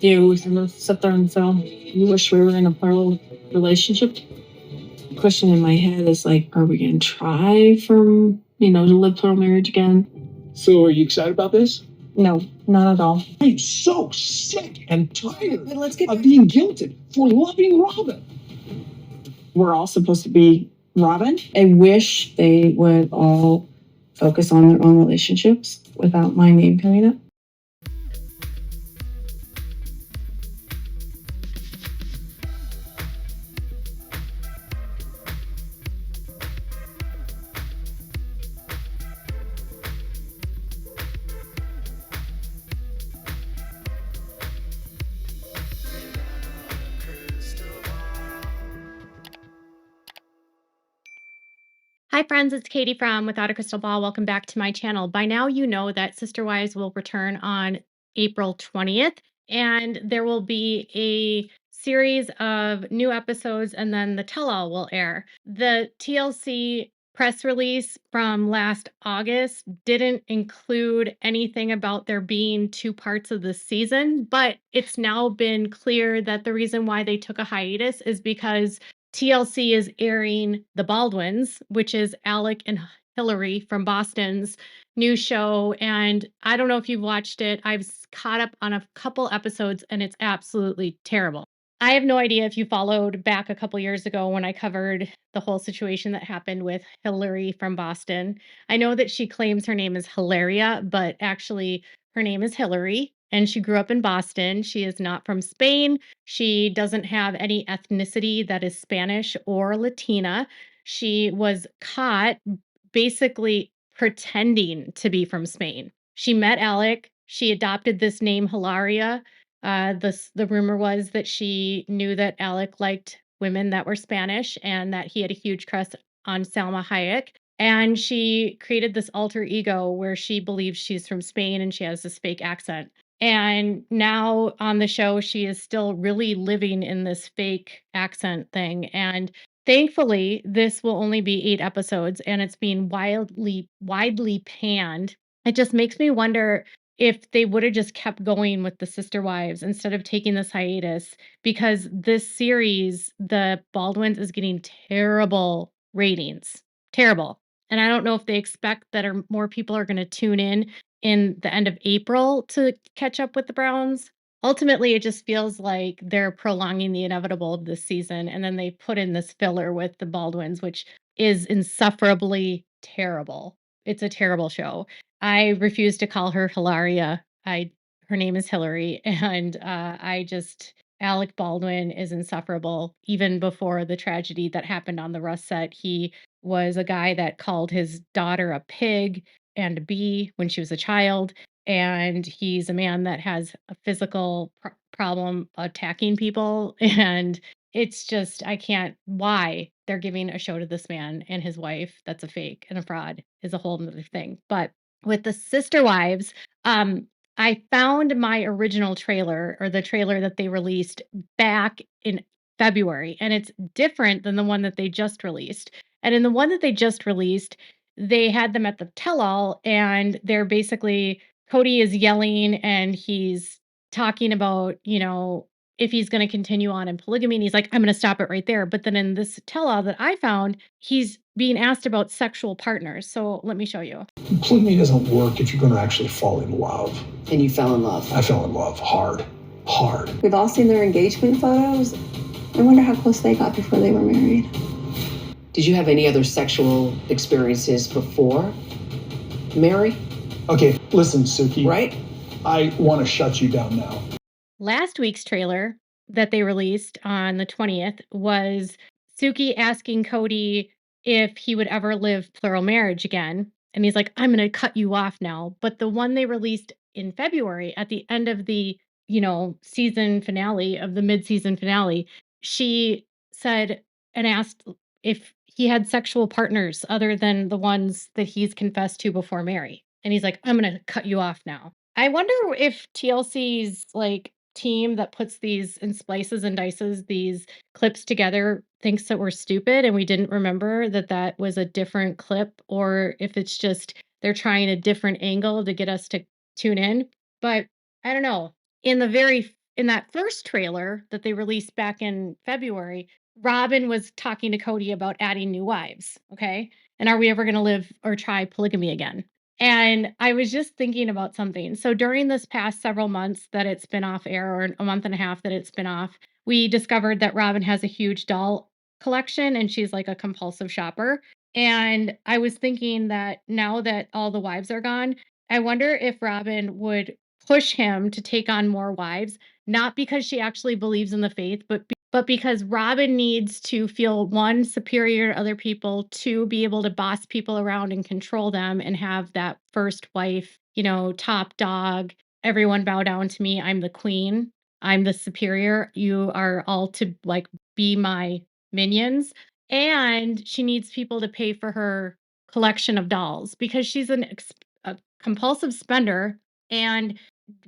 do we kind of sit there and say, we wish we were in a plural relationship? The question in my head is like, are we going to try to live plural marriage again? So are you excited about this? No, not at all. I'm so sick and tired of being guilted for loving Robyn. We're all supposed to be Robyn. I wish they would all focus on their own relationships without my name coming up. Hi friends, it's Katie from Without a Crystal Ball. Welcome back to my channel. By now you know that Sister Wives will return on April 20th, and there will be a series of new episodes, and then the tell-all will air. The TLC press release from last August didn't include anything about there being two parts of the season, but it's now been clear that the reason why they took a hiatus is because TLC is airing The Baldwins, which is Alec and Hillary from Boston's new show. And I don't know if you've watched it. I've caught up on a couple episodes and it's absolutely terrible. I have no idea if you followed back a couple years ago when I covered the whole situation that happened with Hillary from Boston. I know that she claims her name is Hilaria, but actually her name is Hillary. And she grew up in Boston. She is not from Spain. She doesn't have any ethnicity that is Spanish or Latina. She was caught basically pretending to be from Spain. She met Alec. She adopted this name, Hilaria. The rumor was that she knew that Alec liked women that were Spanish and that he had a huge crush on Salma Hayek. And she created this alter ego where she believes she's from Spain and she has this fake accent. And now on the show, she is still really living in this fake accent thing. And thankfully, this will only be 8 episodes and it's being widely panned. It just makes me wonder if they would have just kept going with the Sister Wives instead of taking this hiatus, because this series, The Baldwins, is getting terrible ratings. Terrible. And I don't know if they expect that more people are going to tune in the end of April to catch up with the Browns. Ultimately, it just feels like they're prolonging the inevitable of this season, and then they put in this filler with the Baldwins, which is insufferably terrible. It's a terrible show. I refuse to call her Hilaria. Her name is Hillary, and Alec Baldwin is insufferable. Even before the tragedy that happened on the Russ set, he was a guy that called his daughter a pig and a bee when she was a child. And he's a man that has a physical problem attacking people. And it's just, I can't, why they're giving a show to this man and his wife that's a fake and a fraud is a whole other thing. But with the Sister Wives, I found my original trailer, or the trailer that they released back in February, and it's different than the one that they just released. And in the one that they just released, they had them at the tell-all, and they're basically, Kody is yelling and he's talking about, if he's going to continue on in polygamy, and he's like, I'm going to stop it right there. But then in this tell-all that I found, he's being asked about sexual partners. So let me show you. Polygamy doesn't work if you're going to actually fall in love. And you fell in love? I fell in love hard. We've all seen their engagement photos. I wonder how close they got before they were married. Did you have any other sexual experiences before Mary? Okay, listen, Suki. Right? I want to shut you down now. Last week's trailer that they released on the 20th was Suki asking Kody if he would ever live plural marriage again. And he's like, I'm going to cut you off now. But the one they released in February at the end of the, season finale, of the mid-season finale, she said and asked if he had sexual partners other than the ones that he's confessed to before Mary. And he's like, I'm going to cut you off now. I wonder if TLC's team that puts these and splices and dices these clips together thinks that we're stupid and we didn't remember that was a different clip, or if it's just they're trying a different angle to get us to tune in. But I don't know. In the very in that first trailer that they released back in February, Robyn was talking to Kody about adding new wives. Okay. And are we ever going to live or try polygamy again? And I was just thinking about something. So during this past several months that it's been off air, or a month and a half that it's been off, we discovered that Robyn has a huge doll collection and she's like a compulsive shopper. And I was thinking that now that all the wives are gone, I wonder if Robyn would push him to take on more wives, not because she actually believes in the faith, but because Robyn needs to feel one, superior to other people, two, be able to boss people around and control them and have that first wife, top dog. Everyone bow down to me. I'm the queen. I'm the superior. You are all to like be my minions. And she needs people to pay for her collection of dolls because she's a compulsive spender. And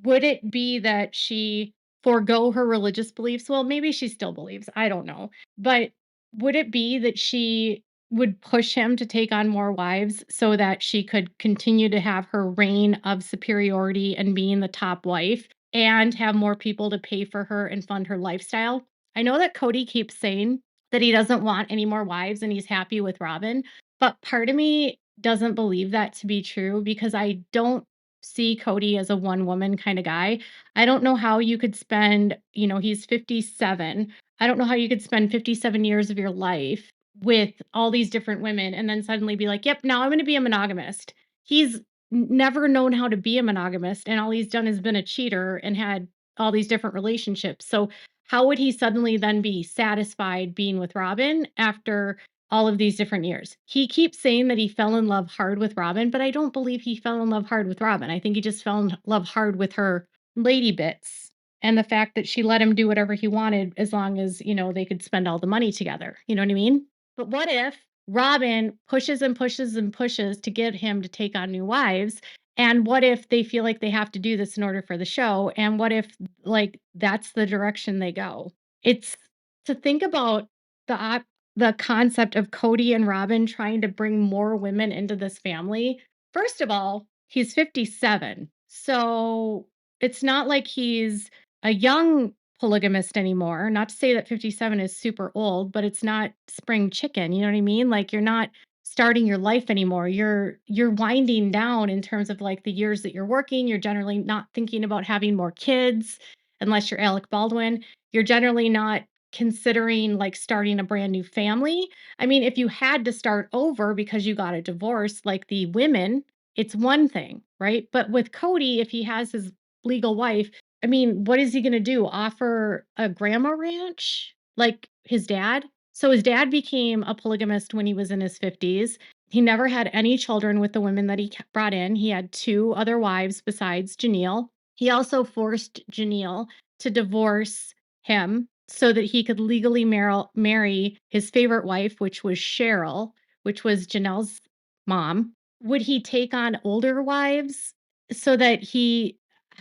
would it be that she forego her religious beliefs? Well, maybe she still believes. I don't know. But would it be that she would push him to take on more wives so that she could continue to have her reign of superiority and being the top wife and have more people to pay for her and fund her lifestyle? I know that Kody keeps saying that he doesn't want any more wives and he's happy with Robyn, but part of me doesn't believe that to be true because I don't see Kody as a one woman kind of guy. I don't know how you could spend, he's 57. I don't know how you could spend 57 years of your life with all these different women and then suddenly be like, yep, now I'm going to be a monogamist. He's never known how to be a monogamist, and all he's done is been a cheater and had all these different relationships. So, how would he suddenly then be satisfied being with Robyn after all of these different years? He keeps saying that he fell in love hard with Robyn, but I don't believe he fell in love hard with Robyn. I think he just fell in love hard with her lady bits and the fact that she let him do whatever he wanted as long as, they could spend all the money together. You know what I mean? But what if Robyn pushes and pushes and pushes to get him to take on new wives? And what if they feel like they have to do this in order for the show? And what if, like, that's the direction they go? It's to think about the the concept of Kody and Robyn trying to bring more women into this family. First of all, he's 57. So it's not like he's a young polygamist anymore. Not to say that 57 is super old, but it's not spring chicken, you know what I mean? Like you're not starting your life anymore. You're winding down in terms of like the years that you're working. You're generally not thinking about having more kids unless you're Alec Baldwin. You're generally not considering like starting a brand new family. I mean, if you had to start over because you got a divorce, like the women, it's one thing, right? But with Kody, if he has his legal wife, I mean, what is he going to do? Offer a grandma ranch like his dad? So his dad became a polygamist when he was in his 50s. He never had any children with the women that he brought in. He had two other wives besides Janelle. He also forced Janelle to divorce him so that he could legally marry his favorite wife, which was Cheryl, which was Janelle's mom. Would he take on older wives so that he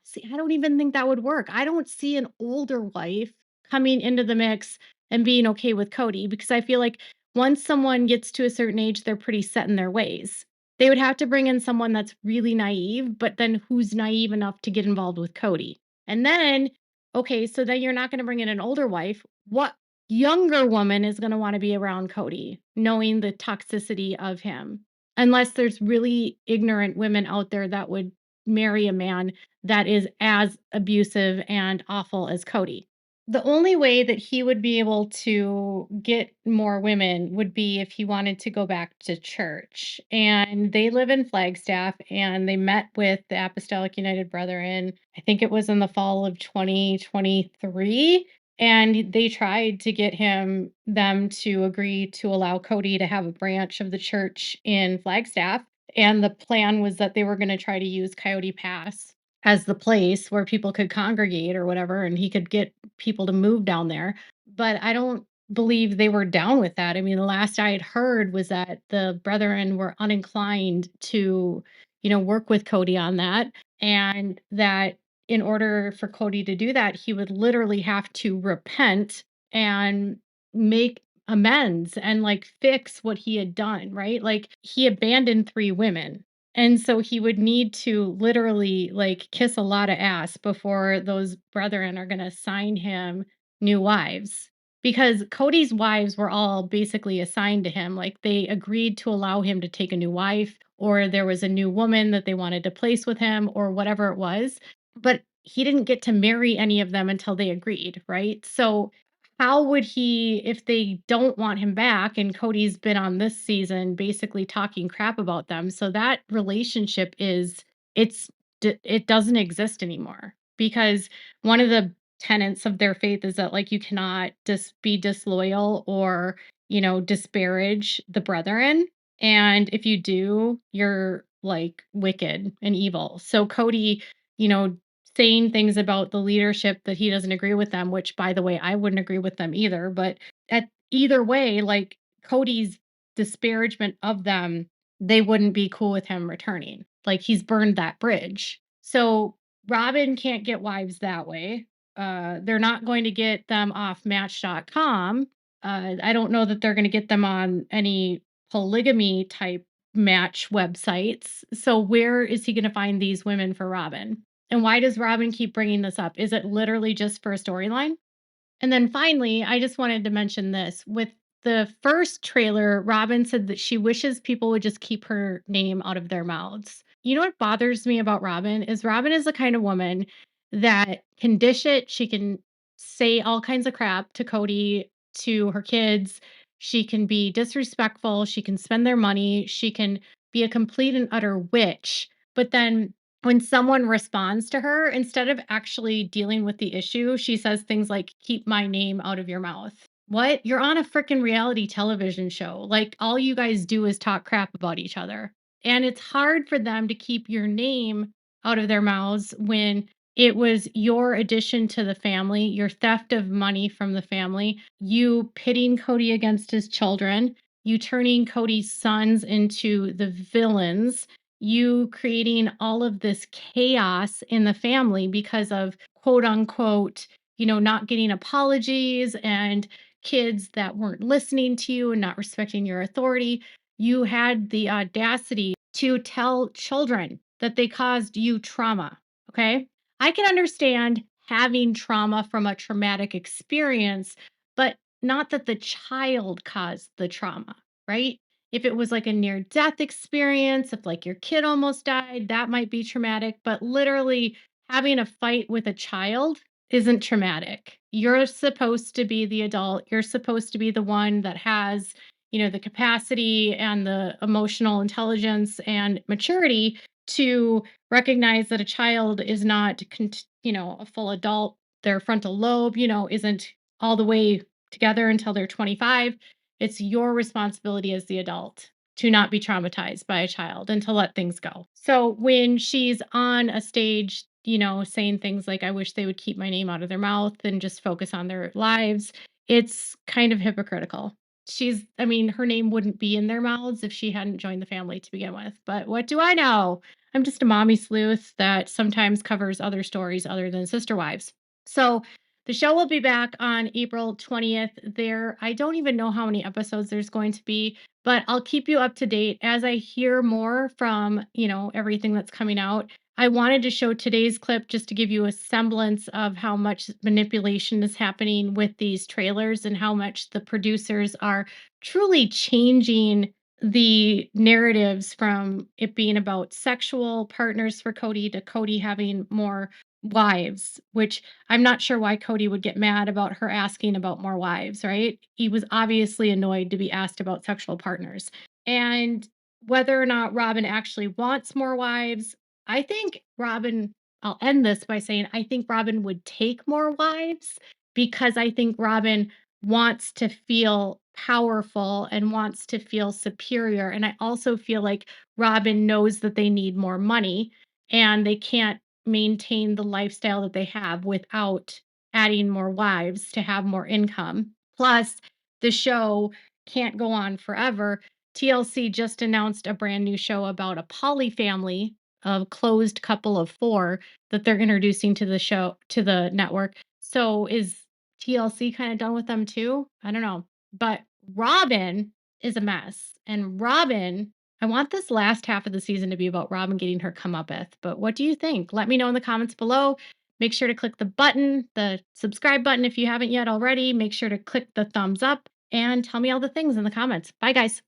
see? I don't even think that would work. I don't see an older wife coming into the mix and being okay with Kody because I feel like once someone gets to a certain age, they're pretty set in their ways. They would have to bring in someone that's really naive, but then who's naive enough to get involved with Kody? And then, okay, so then you're not going to bring in an older wife. What younger woman is going to want to be around Kody, knowing the toxicity of him? Unless there's really ignorant women out there that would marry a man that is as abusive and awful as Kody. The only way that he would be able to get more women would be if he wanted to go back to church. And they live in Flagstaff and they met with the Apostolic United Brethren. I think it was in the fall of 2023. And they tried to get them to agree to allow Kody to have a branch of the church in Flagstaff. And the plan was that they were going to try to use Coyote Pass as the place where people could congregate or whatever, and he could get people to move down there. But I don't believe they were down with that. I mean, the last I had heard was that the brethren were uninclined to, work with Kody on that, and that in order for Kody to do that, he would literally have to repent and make amends and like fix what he had done, right? Like he abandoned 3 women And so he would need to literally like kiss a lot of ass before those brethren are going to assign him new wives. Because Cody's wives were all basically assigned to him. Like they agreed to allow him to take a new wife, or there was a new woman that they wanted to place with him, or whatever it was. But he didn't get to marry any of them until they agreed, right? So how would he, if they don't want him back, and Cody's been on this season basically talking crap about them, so that relationship is it's it doesn't exist anymore because one of the tenets of their faith is that like you cannot be disloyal or disparage the brethren, and if you do, you're like wicked and evil. So Cody, you know, saying things about the leadership that he doesn't agree with them, which by the way, I wouldn't agree with them either. But at either way, like Cody's disparagement of them, they wouldn't be cool with him returning. Like he's burned that bridge. So Robin can't get wives that way. They're not going to get them off match.com. I don't know that they're going to get them on any polygamy type match websites. So where is he going to find these women for Robin? And why does Robin keep bringing this up? Is it literally just for a storyline? And then finally, I just wanted to mention this. With the first trailer, Robin said that she wishes people would just keep her name out of their mouths. You know what bothers me about Robin is the kind of woman that can dish it. She can say all kinds of crap to Cody, to her kids. She can be disrespectful. She can spend their money. She can be a complete and utter witch. But then when someone responds to her, instead of actually dealing with the issue, she says things like, keep my name out of your mouth. What? You're on a freaking reality television show. Like, all you guys do is talk crap about each other. And it's hard for them to keep your name out of their mouths when it was your addition to the family, your theft of money from the family, you pitting Cody against his children, you turning Cody's sons into the villains, you creating all of this chaos in the family because of quote unquote, not getting apologies and kids that weren't listening to you and not respecting your authority. You had the audacity to tell children that they caused you trauma. Okay. I can understand having trauma from a traumatic experience, but not that the child caused the trauma, right? If it was like a near death experience, if like your kid almost died, that might be traumatic. But literally having a fight with a child isn't traumatic. You're supposed to be the adult. You're supposed to be the one that has, the capacity and the emotional intelligence and maturity to recognize that a child is not, a full adult. Their frontal lobe, isn't all the way together until they're 25. It's your responsibility as the adult to not be traumatized by a child and to let things go. So when she's on a stage, saying things like, I wish they would keep my name out of their mouth and just focus on their lives, it's kind of hypocritical. Her name wouldn't be in their mouths if she hadn't joined the family to begin with. But what do I know? I'm just a mommy sleuth that sometimes covers other stories other than Sister Wives. So the show will be back on April 20th. I don't even know how many episodes there's going to be, but I'll keep you up to date as I hear more from, everything that's coming out. I wanted to show today's clip just to give you a semblance of how much manipulation is happening with these trailers and how much the producers are truly changing the narratives from it being about sexual partners for Cody to Cody having more wives, which I'm not sure why Cody would get mad about her asking about more wives, right? He was obviously annoyed to be asked about sexual partners. And whether or not Robin actually wants more wives, I think I'll end this by saying I think Robin would take more wives because I think Robin wants to feel powerful and wants to feel superior. And I also feel like Robin knows that they need more money and they can't maintain the lifestyle that they have without adding more wives to have more income. Plus, the show can't go on forever. TLC just announced a brand new show about a poly family, a closed couple of four that they're introducing to the network. So is TLC kind of done with them too? I don't know. But Robin is a mess. And Robin I want this last half of the season to be about Robyn getting her comeuppance, but what do you think? Let me know in the comments below. Make sure to click the button, the subscribe button if you haven't yet already. Make sure to click the thumbs up and tell me all the things in the comments. Bye, guys.